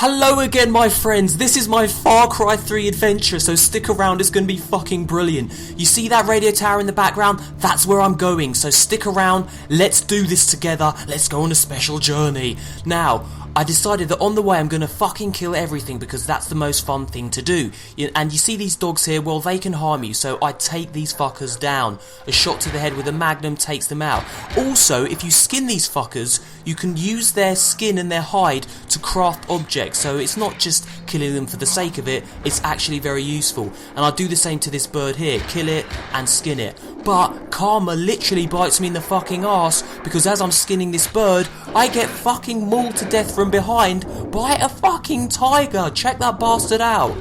Hello again, my friends. This is my Far Cry 3 adventure, so stick around, it's going to be fucking brilliant. You see that radio tower in the background? That's where I'm going, so stick around, let's do this together, let's go on a special journey. Now, I decided that on the way I'm going to fucking kill everything because that's the most fun thing to do. And you see these dogs here, well they can harm you, so I take these fuckers down. A shot to the head with a magnum takes them out. Also, if you skin these fuckers, you can use their skin and their hide to craft objects, so it's not just killing them for the sake of it, it's actually very useful. And I do the same to this bird here, kill it and skin it. But karma literally bites me in the fucking arse because as I'm skinning this bird, I get fucking mauled to death from behind by a fucking tiger. Check that bastard out.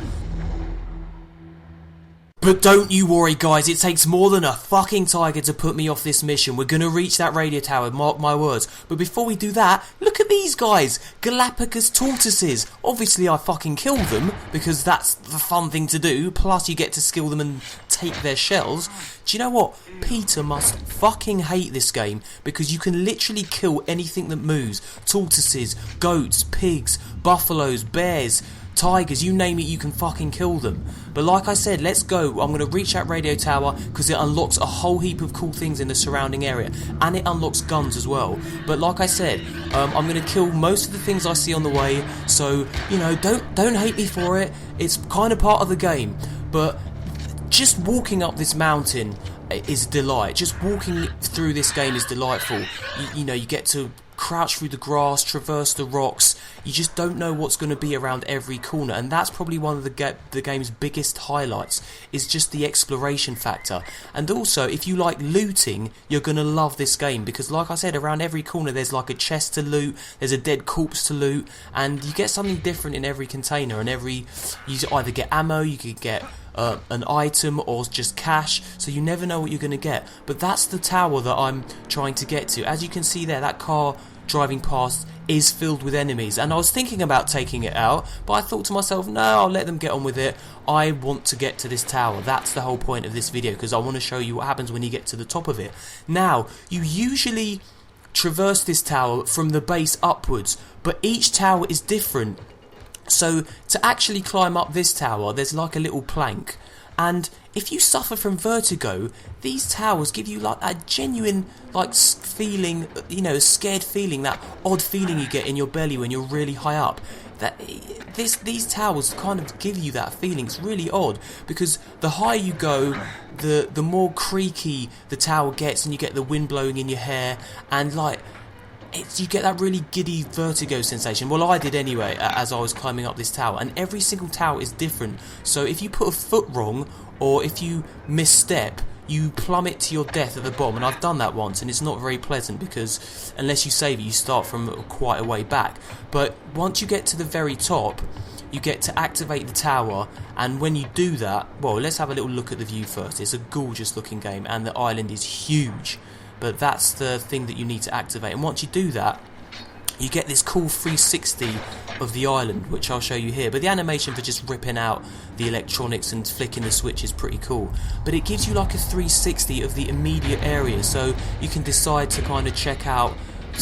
But don't you worry guys, it takes more than a fucking tiger to put me off this mission. We're gonna reach that radio tower, mark my words. But before we do that, look at these guys, Galapagos tortoises. Obviously I fucking kill them, because that's the fun thing to do, plus you get to skill them and take their shells. Do you know what? Peter must fucking hate this game, because you can literally kill anything that moves. Tortoises, goats, pigs, buffaloes, bears, tigers, you name it, you can fucking kill them. But like I said, let's go. I'm going to reach that radio tower because it unlocks a whole heap of cool things in the surrounding area, and it unlocks guns as well. But like I said, I'm going to kill most of the things I see on the way, so you know, don't hate me for it. It's kind of part of the game. But just walking up this mountain is a delight. Just walking through this game is delightful. You know, you get to crouch through the grass, traverse the rocks. You just don't know what's going to be around every corner, and that's probably one of the game's biggest highlights, is just the exploration factor. And also, if you like looting, you're going to love this game, because like I said, around every corner there's like a chest to loot, there's a dead corpse to loot, and you get something different in every container, and you either get ammo, you could get an item or just cash, so you never know what you're going to get. But that's the tower that I'm trying to get to. As you can see there, that car driving past is filled with enemies, and I was thinking about taking it out, but I thought to myself, no, I'll let them get on with it. I want to get to this tower. That's the whole point of this video, because I want to show you what happens when you get to the top of it. Now, you usually traverse this tower from the base upwards, but each tower is different. So to actually climb up this tower, there's like a little plank, and if you suffer from vertigo, these towers give you like a genuine like feeling, you know, a scared feeling, that odd feeling you get in your belly when you're really high up. These towers kind of give you that feeling. It's really odd, because the higher you go, the more creaky the tower gets, and you get the wind blowing in your hair, and like you get that really giddy vertigo sensation. Well, I did anyway as I was climbing up this tower, and every single tower is different. So if you put a foot wrong, or if you misstep, you plummet to your death at the bottom. And I've done that once, and it's not very pleasant, because unless you save it, you start from quite a way back. But once you get to the very top, you get to activate the tower, and when you do that, well, let's have a little look at the view first. It's a gorgeous looking game, and the island is huge. But that's the thing that you need to activate, and once you do that, you get this cool 360 of the island, which I'll show you here. But the animation for just ripping out the electronics and flicking the switch is pretty cool. But it gives you like a 360 of the immediate area, so you can decide to kind of check out,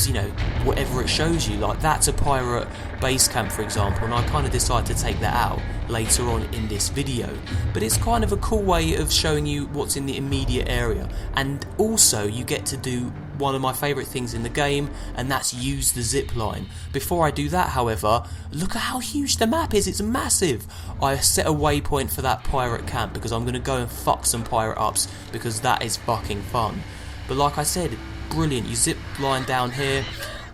you know, whatever it shows you. Like that's a pirate base camp, for example, and I kind of decided to take that out later on in this video. But it's kind of a cool way of showing you what's in the immediate area, and also you get to do one of my favourite things in the game, and that's use the zip line. Before I do that, however, look at how huge the map is. It's massive. I set a waypoint for that pirate camp because I'm going to go and fuck some pirate ups, because that is fucking fun. But like I said, brilliant. You zip line down here,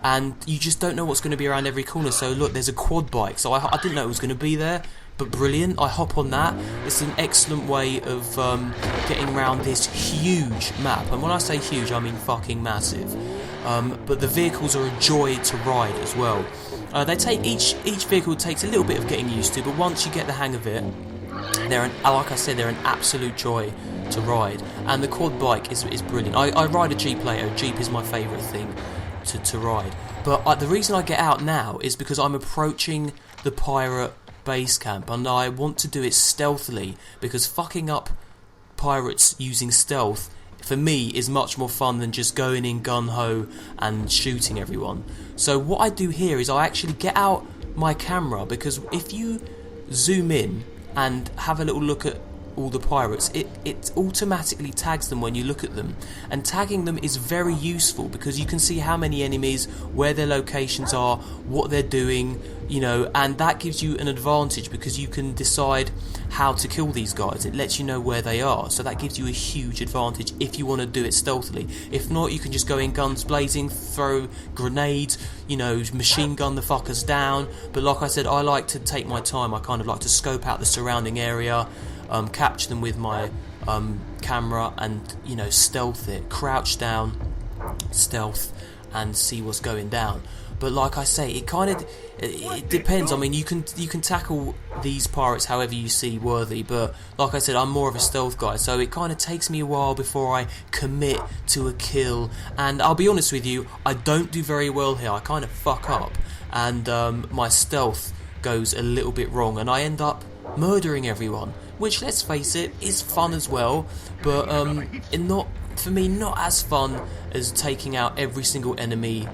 and you just don't know what's going to be around every corner. So look, there's a quad bike, so I didn't know it was going to be there, but brilliant. I hop on that. It's an excellent way of getting around this huge map, and when I say huge, I mean fucking massive. But the vehicles are a joy to ride as well. They take each vehicle takes a little bit of getting used to, but once you get the hang of it, like I said, they're an absolute joy to ride. And the quad bike is brilliant. I ride a Jeep later. Jeep is my favourite thing to ride. But the reason I get out now is because I'm approaching the pirate base camp, and I want to do it stealthily, because fucking up pirates using stealth for me is much more fun than just going in gun-ho and shooting everyone. So what I do here is I actually get out my camera, because if you zoom in and have a little look at all the pirates, it automatically tags them when you look at them, and tagging them is very useful because you can see how many enemies, where their locations are, what they're doing, you know, and that gives you an advantage because you can decide how to kill these guys. It lets you know where they are, so that gives you a huge advantage if you want to do it stealthily. If not, you can just go in guns blazing, throw grenades, you know, machine gun the fuckers down. But like I said, I like to take my time. I kind of like to scope out the surrounding area, capture them with my camera, and, you know, stealth it, crouch down, stealth, and see what's going down. But like I say, it depends. I mean, you can tackle these pirates however you see worthy, but like I said, I'm more of a stealth guy, so it kind of takes me a while before I commit to a kill. And I'll be honest with you, I don't do very well here. I kind of fuck up, and my stealth goes a little bit wrong, and I end up murdering everyone, which, let's face it, is fun as well, but for me, not as fun as taking out every single enemy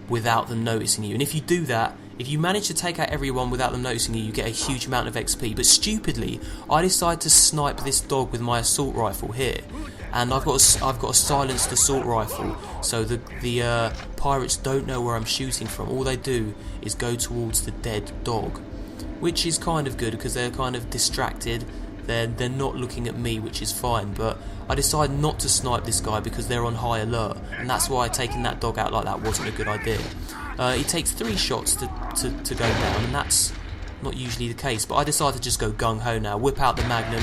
without them noticing you. And if you do that, if you manage to take out everyone without them noticing you, you get a huge amount of XP. But stupidly, I decide to snipe this dog with my assault rifle here, and I've got a silenced assault rifle, so the pirates don't know where I'm shooting from. All they do is go towards the dead dog, which is kind of good because they're kind of distracted. They're not looking at me, which is fine, but I decided not to snipe this guy because they're on high alert, and that's why taking that dog out like that wasn't a good idea. He takes 3 shots to go down, and that's not usually the case, but I decided to just go gung-ho now, whip out the Magnum.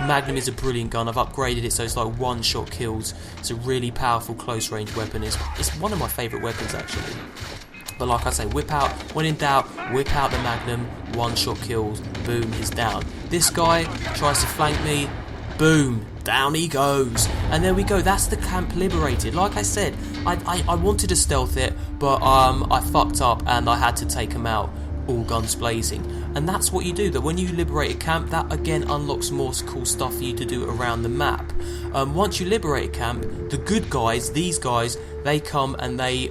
Magnum is a brilliant gun. I've upgraded it so it's like one-shot kills. It's a really powerful close-range weapon. It's one of my favourite weapons, actually. But like I say, when in doubt, whip out the Magnum, one-shot kills, boom, he's down. This guy tries to flank me, boom, down he goes. And there we go, that's the camp liberated. Like I said, I wanted to stealth it, but I fucked up and I had to take him out, all guns blazing. And that's what you do, that when you liberate a camp, that again unlocks more cool stuff for you to do around the map. Once you liberate a camp, the good guys, these guys, they come and they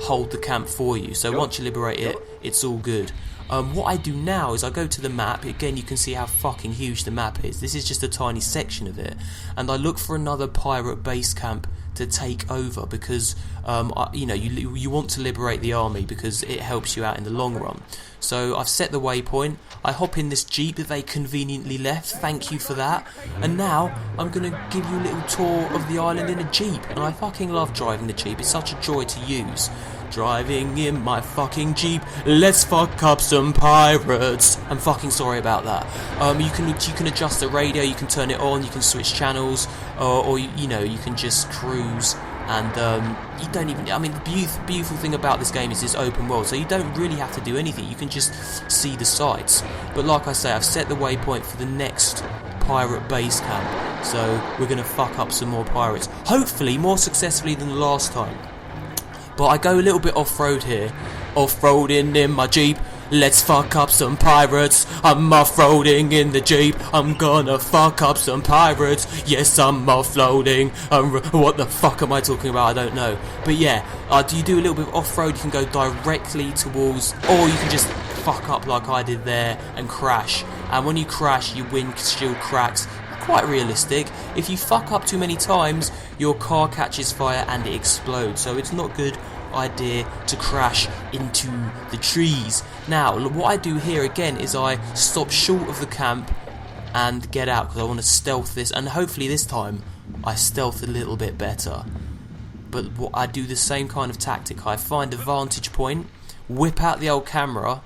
hold the camp for you. So once you liberate it, it's all good. What I do now is I go to the map. Again, you can see how fucking huge the map is. This is just a tiny section of it. And I look for another pirate base camp to take over because, you want to liberate the army because it helps you out in the long run. So I've set the waypoint. I hop in this jeep that they conveniently left. Thank you for that. And now I'm going to give you a little tour of the island in a jeep. And I fucking love driving the jeep. It's such a joy to use. Driving in my fucking jeep, let's fuck up some pirates. I'm fucking sorry about that. You can adjust the radio, you can turn it on, you can switch channels, or you can just cruise. And you don't even. I mean, the beautiful thing about this game is it's open world, so you don't really have to do anything. You can just see the sights. But like I say, I've set the waypoint for the next pirate base camp, so we're gonna fuck up some more pirates. Hopefully, more successfully than the last time. But I go a little bit off-road here. Off-roading in my Jeep. Let's fuck up some pirates. I'm off-roading in the Jeep. I'm gonna fuck up some pirates. Yes, I'm off-roading. What the fuck am I talking about? I don't know. But yeah, you do a little bit of off-road. You can go directly towards, or you can just fuck up like I did there and crash. And when you crash, your windshield cracks. Quite realistic. If you fuck up too many times, your car catches fire and it explodes, so it's not a good idea to crash into the trees. Now, what I do here again is I stop short of the camp and get out because I want to stealth this, and hopefully this time I stealth a little bit better. But I do the same kind of tactic. I find a vantage point, whip out the old camera,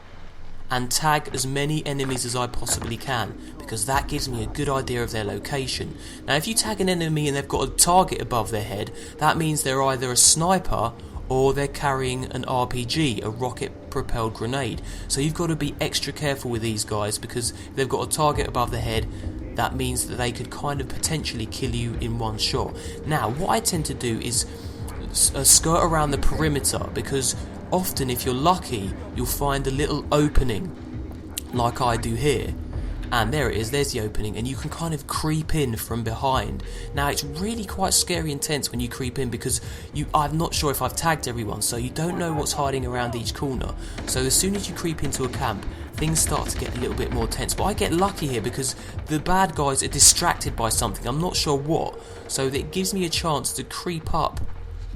and tag as many enemies as I possibly can, because that gives me a good idea of their location. Now, if you tag an enemy and they've got a target above their head, that means they're either a sniper or they're carrying an RPG, a rocket-propelled grenade. So you've got to be extra careful with these guys, because if they've got a target above their head, that means that they could kind of potentially kill you in one shot. Now, what I tend to do is skirt around the perimeter, because often, if you're lucky, you'll find a little opening, like I do here, and there it is, there's the opening, and you can kind of creep in from behind. Now it's really quite scary and tense when you creep in, because I'm not sure if I've tagged everyone, so you don't know what's hiding around each corner. So as soon as you creep into a camp, things start to get a little bit more tense. But I get lucky here because the bad guys are distracted by something, I'm not sure what, so that gives me a chance to creep up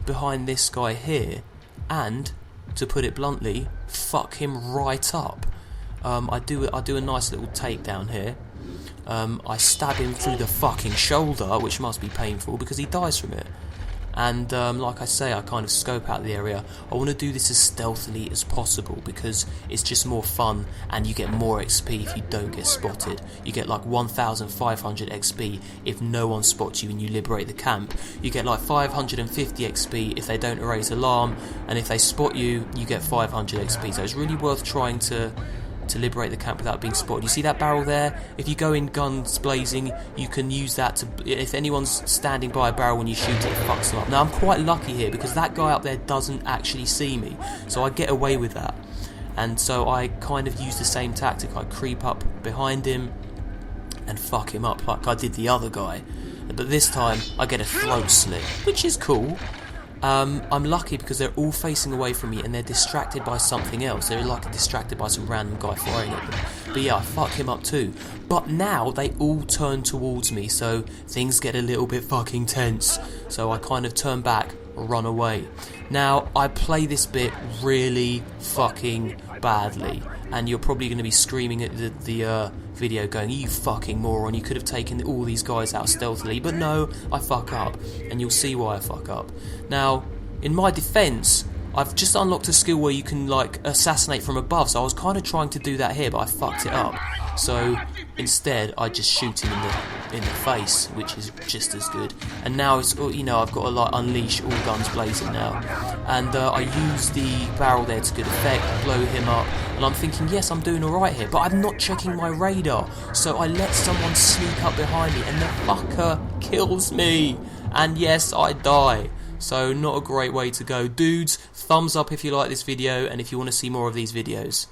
behind this guy here and, to put it bluntly, fuck him right up. I do a nice little takedown here. I stab him through the fucking shoulder, which must be painful because he dies from it. And like I say, I kind of scope out the area. I want to do this as stealthily as possible because it's just more fun, and you get more XP if you don't get spotted. You get like 1,500 XP if no one spots you and you liberate the camp. You get like 550 XP if they don't erase alarm, and if they spot you, you get 500 XP. So it's really worth trying to liberate the camp without being spotted. You see that barrel there? If you go in guns blazing, you can use that to, if anyone's standing by a barrel when you shoot it, it fucks them up. Now I'm quite lucky here because that guy up there doesn't actually see me, so I get away with that. And so I kind of use the same tactic. I creep up behind him and fuck him up like I did the other guy, but this time I get a throat slit, which is cool. I'm lucky because they're all facing away from me and they're distracted by something else. They're like distracted by some random guy firing at them. But yeah, I fuck him up too. But now they all turn towards me, so things get a little bit fucking tense. So I kind of turn back, run away. Now, I play this bit really fucking badly, and you're probably going to be screaming at the video going, you fucking moron, you could have taken all these guys out stealthily. But no, I fuck up, and you'll see why I fuck up. Now, in my defense, I've just unlocked a skill where you can like assassinate from above, so I was kind of trying to do that here, but I fucked it up. So instead I just shoot him in the face, which is just as good. And now it's, you know, I've got to like unleash all guns blazing now, and I use the barrel there to good effect, blow him up, and I'm thinking, yes, I'm doing alright here, but I'm not checking my radar, so I let someone sneak up behind me and the fucker kills me, and yes, I die. So not a great way to go. Dudes, thumbs up if you like this video and if you want to see more of these videos.